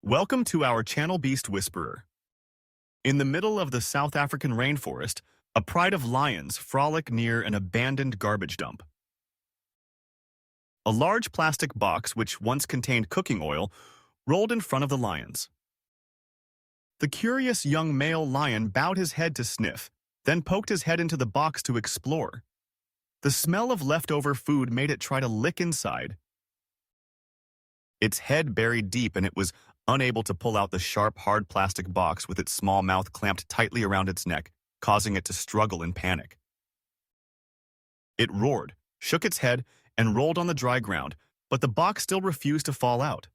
Welcome to our channel Beast Whisperer. In the middle of the South African rainforest, a pride of lions frolic near an abandoned garbage dump. A large plastic box, which once contained cooking oil, rolled in front of the lions. The curious young male lion bowed his head to sniff, then poked his head into the box to explore. The smell of leftover food made it try to lick inside. Its head buried deep, and it was unable to pull out the sharp, hard plastic box with its small mouth clamped tightly around its neck, causing it to struggle in panic. It roared, shook its head, and rolled on the dry ground, but the box still refused to fall out.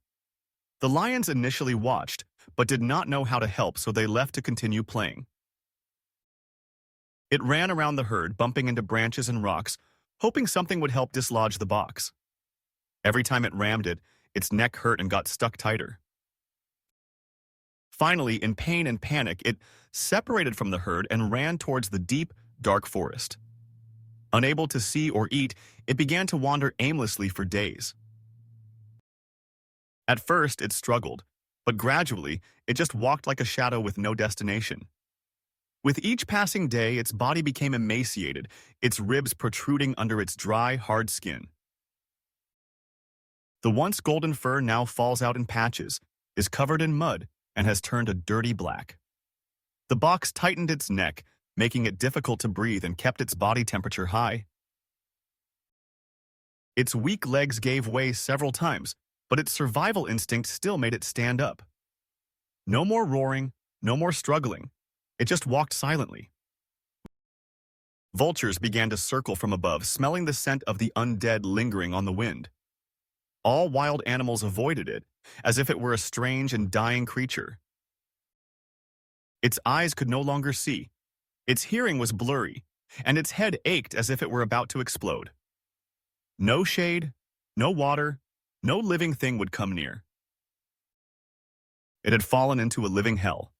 The lions initially watched, but did not know how to help, so they left to continue playing. It ran around the herd, bumping into branches and rocks, hoping something would help dislodge the box. Every time it rammed it, its neck hurt and got stuck tighter. Finally, in pain and panic, it separated from the herd and ran towards the deep, dark forest. Unable to see or eat, it began to wander aimlessly for days. At first, it struggled, but gradually, it just walked like a shadow with no destination. With each passing day, its body became emaciated, its ribs protruding under its dry, hard skin. The once golden fur now falls out in patches, is covered in mud, and has turned a dirty black. The box tightened its neck, making it difficult to breathe, and kept its body temperature high. Its weak legs gave way several times, but its survival instinct still made it stand up. No more roaring, no more struggling. It just walked silently. Vultures began to circle from above, smelling the scent of the undead lingering on the wind. All wild animals avoided it, as if it were a strange and dying creature. Its eyes could no longer see, its hearing was blurry, and its head ached as if it were about to explode. No shade, no water, no living thing would come near. It had fallen into a living hell.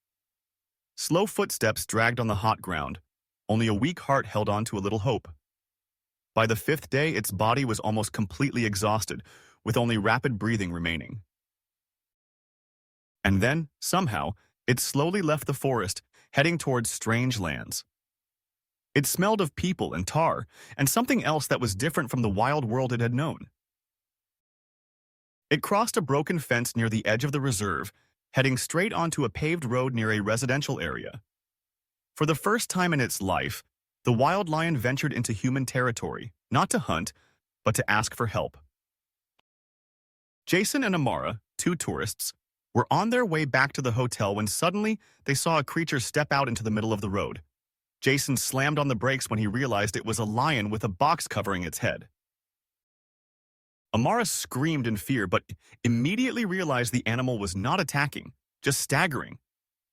Slow footsteps dragged on the hot ground. Only a weak heart held on to a little hope. By the fifth day, its body was almost completely exhausted, with only rapid breathing remaining. And then, somehow, it slowly left the forest, heading towards strange lands. It smelled of people and tar, and something else that was different from the wild world it had known. It crossed a broken fence near the edge of the reserve, heading straight onto a paved road near a residential area. For the first time in its life, the wild lion ventured into human territory, not to hunt, but to ask for help. Jason and Amara, two tourists, were on their way back to the hotel when suddenly they saw a creature step out into the middle of the road. Jason slammed on the brakes when he realized it was a lion with a box covering its head. Amara screamed in fear, but immediately realized the animal was not attacking, just staggering.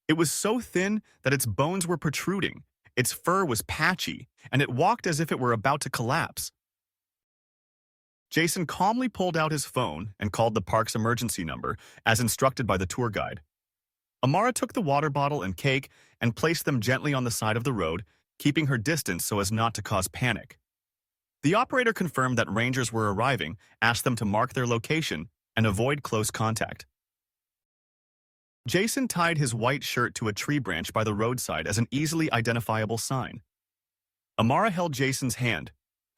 It was so thin that its bones were protruding, its fur was patchy, and it walked as if it were about to collapse. Jason calmly pulled out his phone and called the park's emergency number, as instructed by the tour guide. Amara took the water bottle and cake and placed them gently on the side of the road, keeping her distance so as not to cause panic. The operator confirmed that rangers were arriving, asked them to mark their location, and avoid close contact. Jason tied his white shirt to a tree branch by the roadside as an easily identifiable sign. Amara held Jason's hand,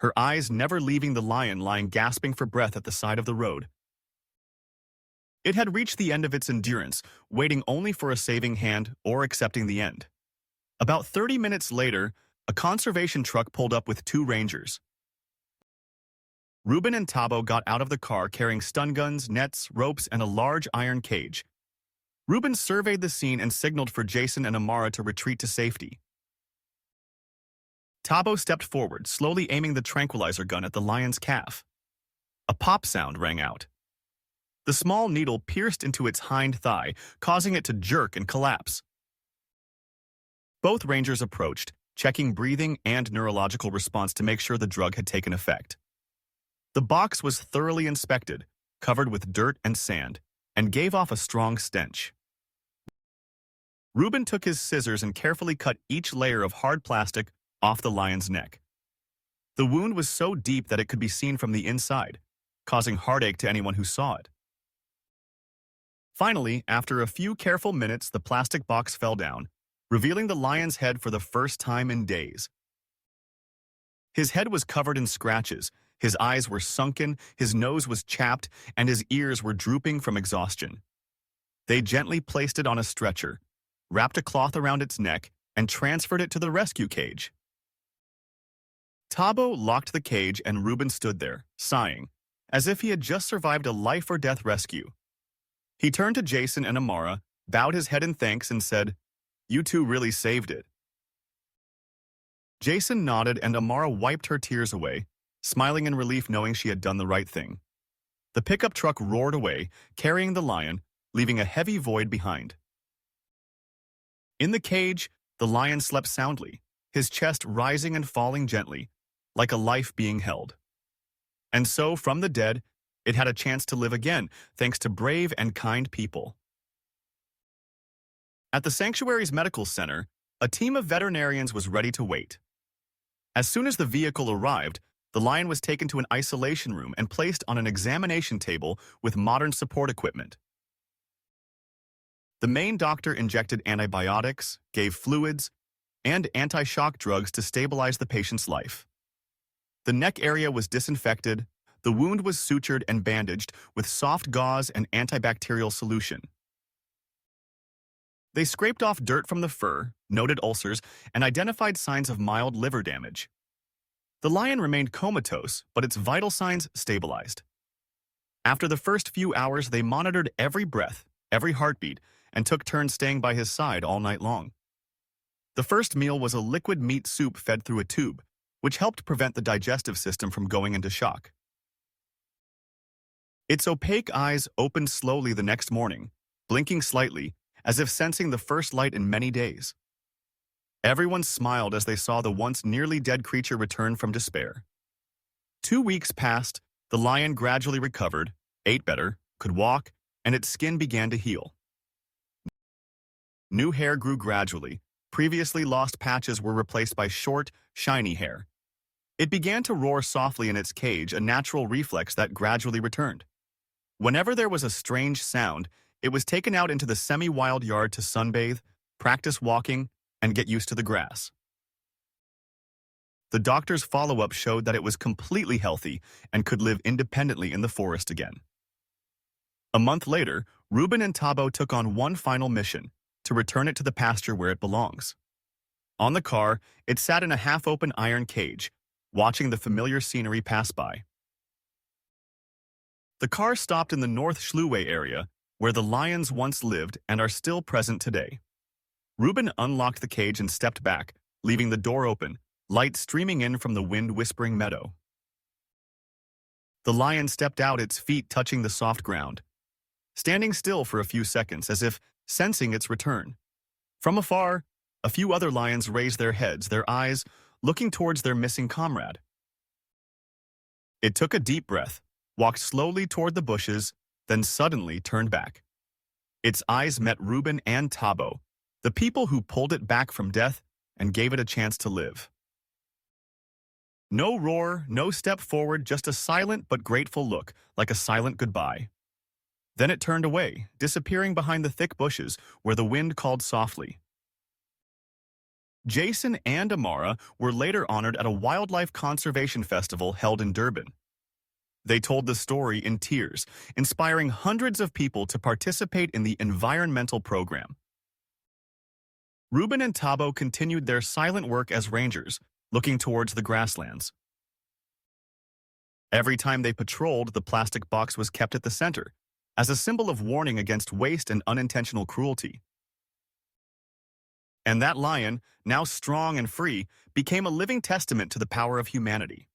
her eyes never leaving the lion lying gasping for breath at the side of the road. It had reached the end of its endurance, waiting only for a saving hand or accepting the end. About 30 minutes later, a conservation truck pulled up with two rangers. Ruben and Tabo got out of the car carrying stun guns, nets, ropes, and a large iron cage. Ruben surveyed the scene and signaled for Jason and Amara to retreat to safety. Tabo stepped forward, slowly aiming the tranquilizer gun at the lion's calf. A pop sound rang out. The small needle pierced into its hind thigh, causing it to jerk and collapse. Both rangers approached, checking breathing and neurological response to make sure the drug had taken effect. The box was thoroughly inspected, covered with dirt and sand, and gave off a strong stench. Ruben took his scissors and carefully cut each layer of hard plastic off the lion's neck. The wound was so deep that it could be seen from the inside, causing heartache to anyone who saw it. Finally, after a few careful minutes, the plastic box fell down, revealing the lion's head for the first time in days. His head was covered in scratches, his eyes were sunken, his nose was chapped, and his ears were drooping from exhaustion. They gently placed it on a stretcher, wrapped a cloth around its neck, and transferred it to the rescue cage. Tabo locked the cage and Reuben stood there, sighing, as if he had just survived a life-or-death rescue. He turned to Jason and Amara, bowed his head in thanks, and said, "You two really saved it." Jason nodded and Amara wiped her tears away, smiling in relief knowing she had done the right thing. The pickup truck roared away, carrying the lion, leaving a heavy void behind. In the cage, the lion slept soundly, his chest rising and falling gently, like a life being held. And so, from the dead, it had a chance to live again, thanks to brave and kind people. At the sanctuary's medical center, a team of veterinarians was ready to wait. As soon as the vehicle arrived, the lion was taken to an isolation room and placed on an examination table with modern support equipment. The main doctor injected antibiotics, gave fluids, and anti-shock drugs to stabilize the patient's life. The neck area was disinfected, the wound was sutured and bandaged with soft gauze and antibacterial solution. They scraped off dirt from the fur, noted ulcers, and identified signs of mild liver damage. The lion remained comatose, but its vital signs stabilized. After the first few hours, they monitored every breath, every heartbeat, and took turns staying by his side all night long. The first meal was a liquid meat soup fed through a tube, which helped prevent the digestive system from going into shock. Its opaque eyes opened slowly the next morning, blinking slightly, as if sensing the first light in many days. Everyone smiled as they saw the once nearly dead creature return from despair. 2 weeks passed, the lion gradually recovered, ate better, could walk, and its skin began to heal. New hair grew gradually. Previously lost patches were replaced by short, shiny hair. It began to roar softly in its cage, a natural reflex that gradually returned. Whenever there was a strange sound, it was taken out into the semi-wild yard to sunbathe, practice walking, and get used to the grass. The doctor's follow-up showed that it was completely healthy and could live independently in the forest again. A month later, Reuben and Tabo took on one final mission, to return it to the pasture where it belongs. On the car, it sat in a half-open iron cage, watching the familiar scenery pass by. The car stopped in the North Schluway area, where the lions once lived and are still present today. Reuben unlocked the cage and stepped back, leaving the door open, light streaming in from the wind-whispering meadow. The lion stepped out, its feet touching the soft ground, standing still for a few seconds as if sensing its return. From afar, a few other lions raised their heads, their eyes looking towards their missing comrade. It took a deep breath, walked slowly toward the bushes, then suddenly turned back. Its eyes met Reuben and Tabo, the people who pulled it back from death and gave it a chance to live. No roar, no step forward, just a silent but grateful look, like a silent goodbye. Then it turned away, disappearing behind the thick bushes where the wind called softly. Jason and Amara were later honored at a wildlife conservation festival held in Durban. They told the story in tears, inspiring hundreds of people to participate in the environmental program. Reuben and Tabo continued their silent work as rangers, looking towards the grasslands. Every time they patrolled, the plastic box was kept at the center, as a symbol of warning against waste and unintentional cruelty. And that lion, now strong and free, became a living testament to the power of humanity.